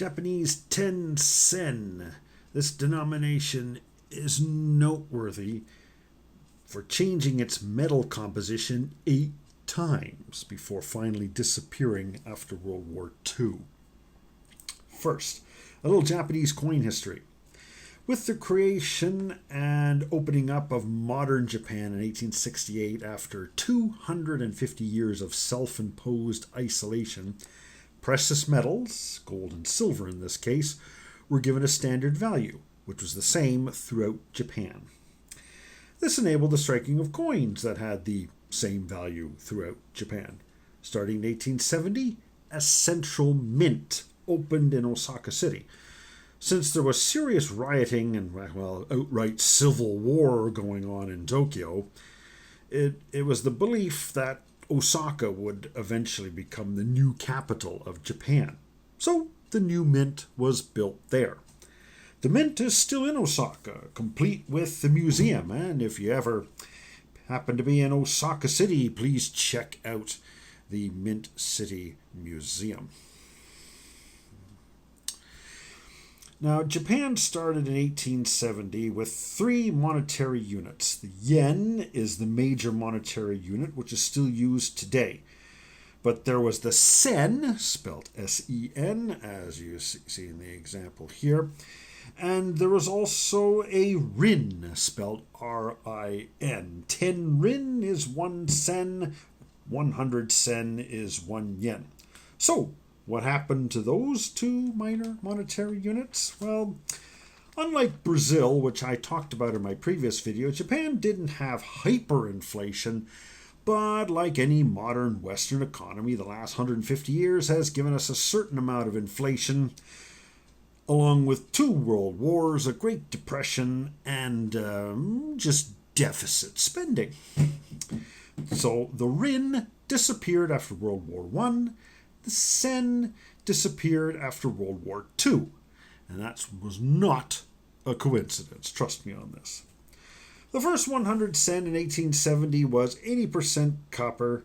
Japanese 10 sen. This denomination is noteworthy for changing its metal composition 8 times before finally disappearing after World War II. First, a little Japanese coin history. With the creation and opening up of modern Japan in 1868, after 250 years of self-imposed isolation, precious metals, gold and silver in this case, were given a standard value, which was the same throughout Japan. This enabled the striking of coins that had the same value throughout Japan. Starting in 1870, a central mint opened in Osaka City. Since there was serious rioting and, outright civil war going on in Tokyo, it was the belief that Osaka would eventually become the new capital of Japan. So the new mint was built there. The mint is still in Osaka, complete with the museum, and if you ever happen to be in Osaka City, please check out the Mint City Museum. Now, Japan started in 1870 with 3 monetary units. The yen is the major monetary unit, which is still used today. But there was the sen, spelled S-E-N, as you see in the example here. And there was also a rin, spelled R-I-N. 10 rin is 1 sen, 100 sen is 1 yen. So, what happened to those 2 minor monetary units? Well, unlike Brazil, which I talked about in my previous video, Japan didn't have hyperinflation, but like any modern Western economy, the last 150 years has given us a certain amount of inflation, along with 2 world wars, a Great Depression, and just deficit spending. So the rin disappeared after World War I. The sen disappeared after World War II. And that was not a coincidence. Trust me on this. The first 100 sen in 1870 was 80% copper.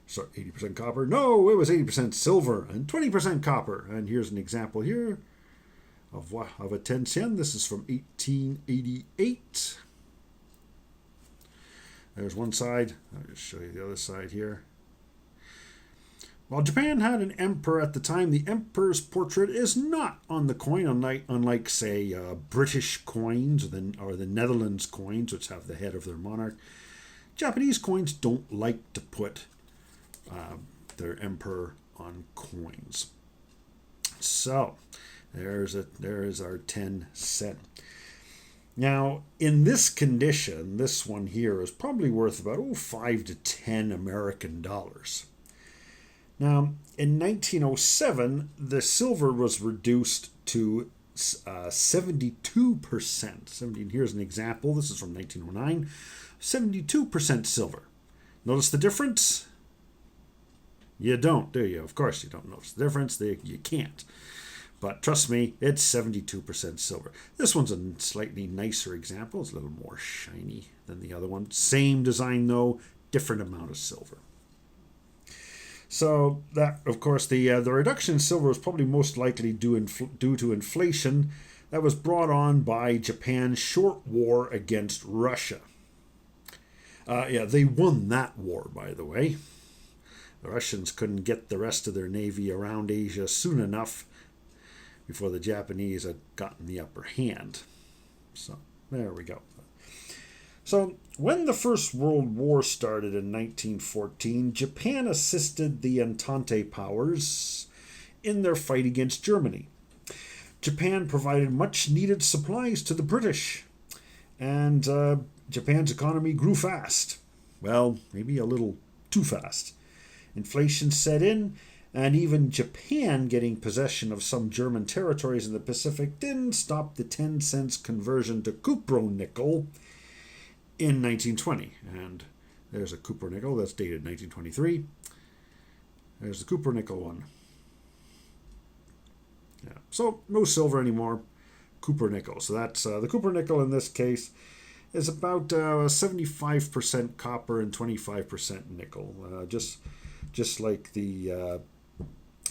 Sorry, 80% copper? No, it was 80% silver and 20% copper. And here's an example here of a 10 sen. This is from 1888. There's one side. I'll just show you the other side here. While Japan had an emperor at the time, the emperor's portrait is not on the coin, unlike say, British coins or the Netherlands coins, which have the head of their monarch. Japanese coins don't like to put their emperor on coins. So, there is our 10 sen. Now, in this condition, this one here is probably worth about 5 to 10 American dollars. Now, in 1907, the silver was reduced to 72%. Here's an example. This is from 1909. 72% silver. Notice the difference? You don't, do you? Of course you don't notice the difference. You can't. But trust me, it's 72% silver. This one's a slightly nicer example. It's a little more shiny than the other one. Same design, though. Different amount of silver. So that, of course, the reduction in silver was probably most likely due to inflation that was brought on by Japan's short war against Russia. They won that war, by the way. The Russians couldn't get the rest of their navy around Asia soon enough before the Japanese had gotten the upper hand. So there we go. So, when the First World War started in 1914, Japan assisted the Entente powers in their fight against Germany. Japan provided much-needed supplies to the British, and Japan's economy grew fast. Well, maybe a little too fast. Inflation set in, and even Japan getting possession of some German territories in the Pacific didn't stop the 10 cents conversion to cupronickel in 1920. And there's a cupronickel that's dated 1923. There's the cupronickel one. Yeah. So no silver anymore, cupronickel. So that's the cupronickel in this case is about 75% copper and 25% nickel. Just like the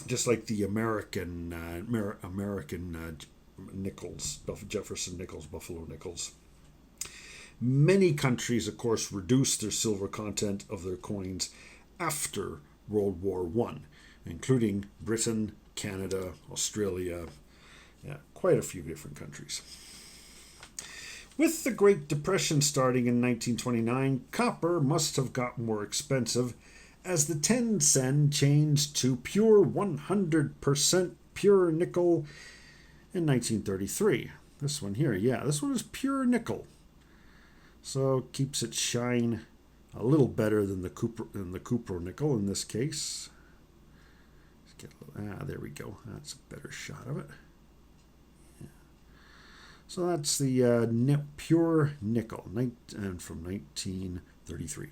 just like the American nickels, Jefferson nickels, Buffalo nickels. Many countries, of course, reduced their silver content of their coins after World War One, including Britain, Canada, Australia, quite a few different countries. With the Great Depression starting in 1929, copper must have got more expensive as the 10 sen changed to pure 100% pure nickel in 1933. This one here, this one is pure nickel. So it keeps it shine a little better than the Cupro nickel in this case. There we go. That's a better shot of it. Yeah. So that's the pure nickel, and from 1933.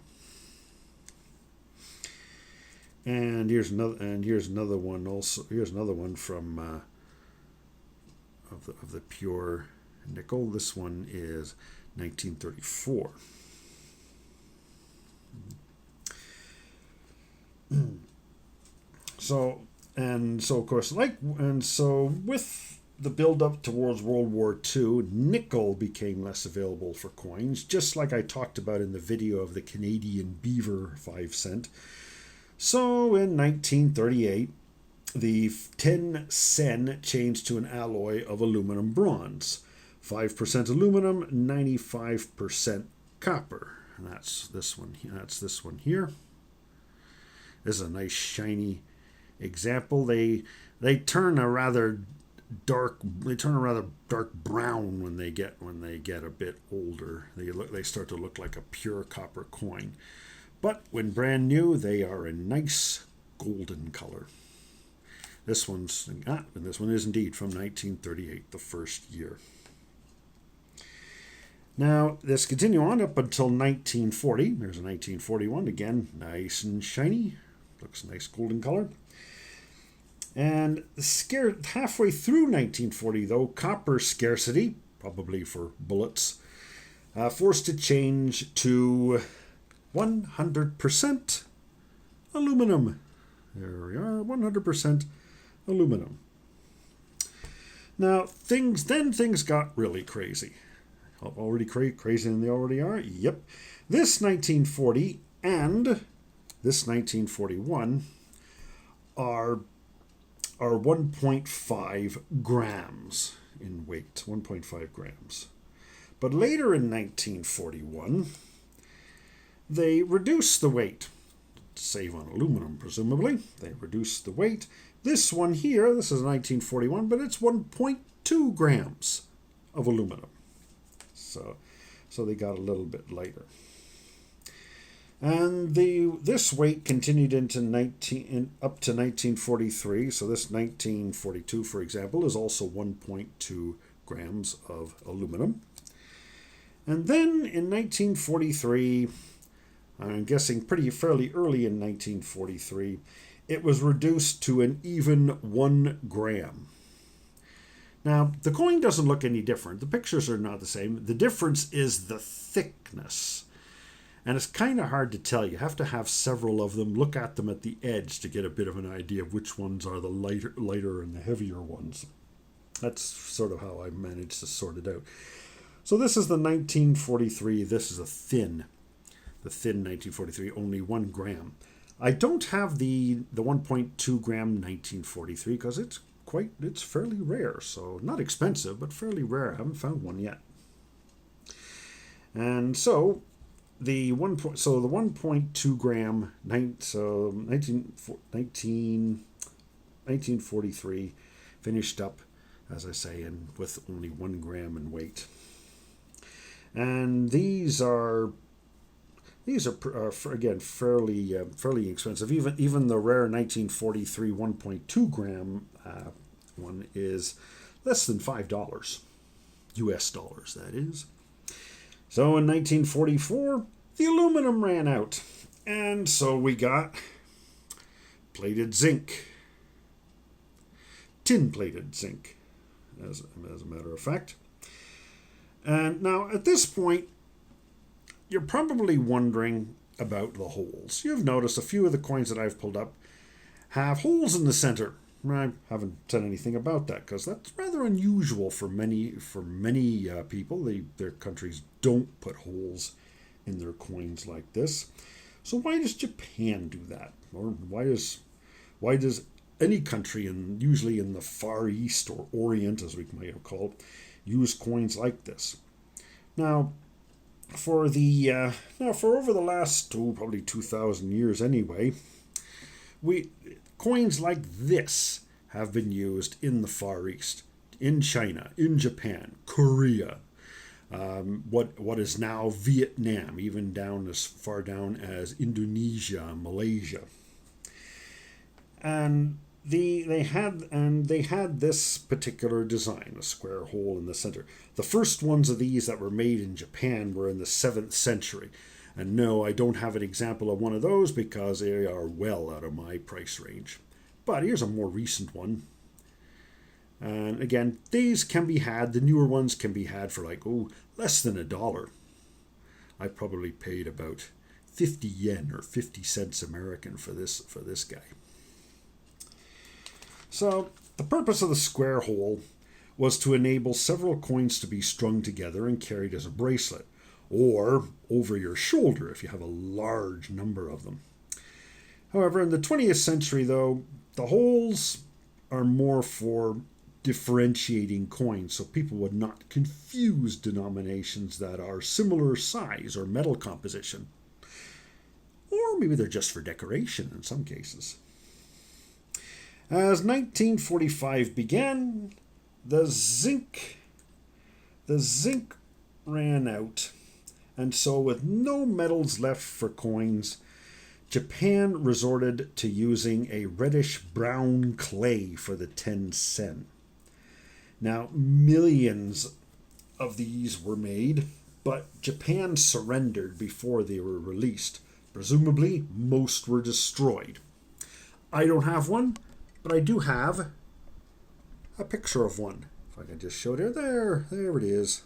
And here's another one also. Here's another one from of the pure nickel. This one is 1934. So of course, with the build-up towards World War II, nickel became less available for coins, just like I talked about in the video of the Canadian beaver 5 cent. So in 1938, the 10 sen changed to an alloy of aluminum bronze. 5% aluminum, 95% copper. And that's this one. That's this one here. This is a nice shiny example. They turn a rather dark brown when they get a bit older. They start to look like a pure copper coin. But when brand new, they are a nice golden color. This one is indeed from 1938, the first year. Now, let's continue on up until 1940. There's a 1941, again, nice and shiny. Looks a nice golden color. And halfway through 1940, though, copper scarcity, probably for bullets, forced to change to 100% aluminum. There we are, 100% aluminum. Now, things got really crazy. Already crazier than they already are? Yep. This 1940 and this 1941 are 1.5 grams in weight. 1.5 grams. But later in 1941, they reduced the weight. To save on aluminum, presumably. They reduced the weight. This one here, this is 1941, but it's 1.2 grams of aluminum. So they got a little bit lighter. And this weight continued up to 1943. So this 1942, for example, is also 1.2 grams of aluminum. And then in 1943, I'm guessing fairly early in 1943, it was reduced to an even 1 gram. Now, the coin doesn't look any different. The pictures are not the same. The difference is the thickness. And it's kind of hard to tell. You have to have several of them, look at them at the edge to get a bit of an idea of which ones are the lighter and the heavier ones. That's sort of how I managed to sort it out. So this is the 1943. This is the thin 1943, only 1 gram. I don't have the 1.2 gram 1943 because it's fairly rare, so not expensive, but fairly rare. I haven't found one yet. And so the 1.2 gram 1943 finished up, as I say, with only 1 gram in weight. And these are again fairly expensive. Even the rare 1943 1.2 gram one is less than $5, US dollars, that is. So in 1944, the aluminum ran out, and so we got plated zinc, tin-plated zinc, as a matter of fact. And now at this point, you're probably wondering about the holes. You've noticed a few of the coins that I've pulled up have holes in the center. I haven't said anything about that because that's rather unusual for many people. Their countries don't put holes in their coins like this. So why does Japan do that? Or why does any country, and usually in the Far East or Orient, as we might have called, use coins like this? Now, for over the last probably 2,000 years anyway, coins like this have been used in the Far East, in China, in Japan, Korea, what is now Vietnam, even down as far down as Indonesia, Malaysia. And they had this particular design, a square hole in the center. The first ones of these that were made in Japan were in the 7th century. And no, I don't have an example of one of those because they are well out of my price range. But here's a more recent one. And again, these can be had, the newer ones can be had for less than $1. I probably paid about 50 yen or 50 cents American for this guy. So the purpose of the square hole was to enable several coins to be strung together and carried as a bracelet, or over your shoulder if you have a large number of them. However, in the 20th century, though, the holes are more for differentiating coins so people would not confuse denominations that are similar size or metal composition. Or maybe they're just for decoration in some cases. As 1945 began, the zinc ran out, and so with no metals left for coins, Japan resorted to using a reddish-brown clay for the 10 sen. Now, millions of these were made, but Japan surrendered before they were released. Presumably, most were destroyed. I don't have one, but I do have a picture of one. If I can just show it there it is.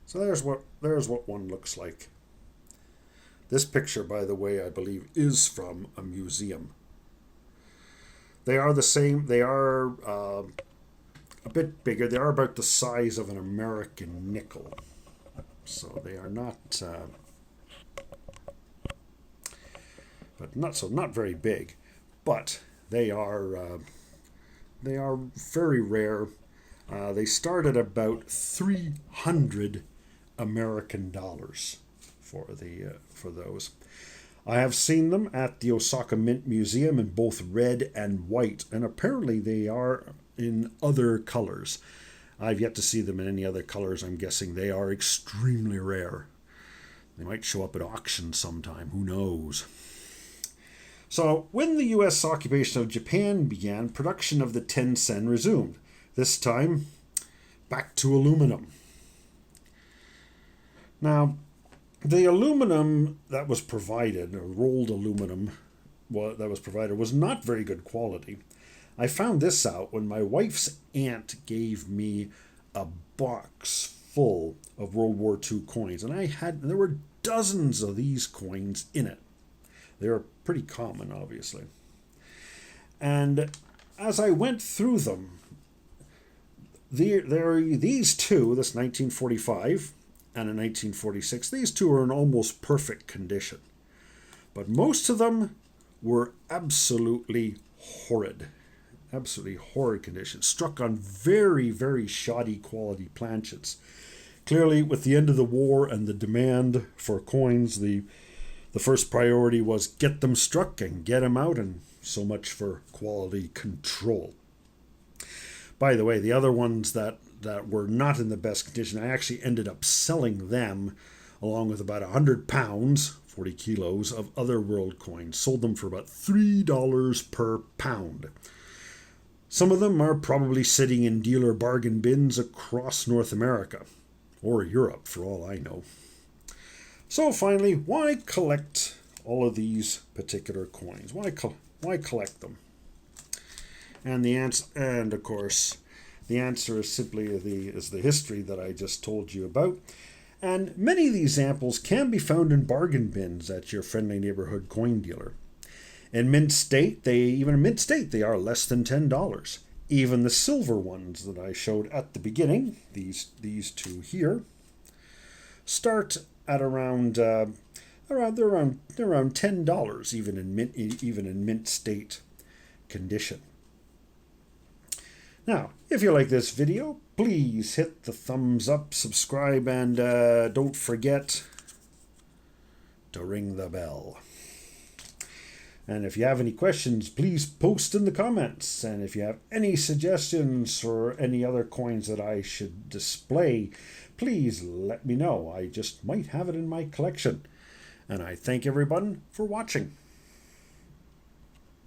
So there's what one looks like. This picture, by the way, I believe is from a museum. They are the same. They are a bit bigger. They are about the size of an American nickel. So they are not, not very big. But they are very rare. They start at about 300 American dollars for those. I have seen them at the Osaka Mint Museum in both red and white, and apparently they are in other colors. I've yet to see them in any other colors. I'm guessing they are extremely rare. They might show up at auction sometime. Who knows? So, when the U.S. occupation of Japan began, production of the 10 sen resumed. This time, back to aluminum. Now, the aluminum that was provided, or rolled aluminum that was provided, was not very good quality. I found this out when my wife's aunt gave me a box full of World War II coins, and there were dozens of these coins in it. They were pretty common, obviously. And as I went through them, there are these two, this 1945 and in 1946, these two are in almost perfect condition. But most of them were absolutely horrid condition, struck on very, very shoddy quality planchets. Clearly, with the end of the war and the demand for coins, the first priority was get them struck and get them out, and so much for quality control. By the way, the other ones that were not in the best condition, I actually ended up selling them along with about 100 pounds, 40 kilos, of other world coins. Sold them for about $3 per pound. Some of them are probably sitting in dealer bargain bins across North America, or Europe for all I know. So finally, why collect all of these particular coins? Why collect them? And of course, the answer is simply the history that I just told you about. And many of these examples can be found in bargain bins at your friendly neighborhood coin dealer. In mint state, they are less than $10. Even the silver ones that I showed at the beginning, these two here, start at around $10 even in mint state condition. Now, if you like this video, please hit the thumbs up, subscribe, and don't forget to ring the bell. And if you have any questions, please post in the comments. And if you have any suggestions for any other coins that I should display, please let me know. I just might have it in my collection. And I thank everyone for watching.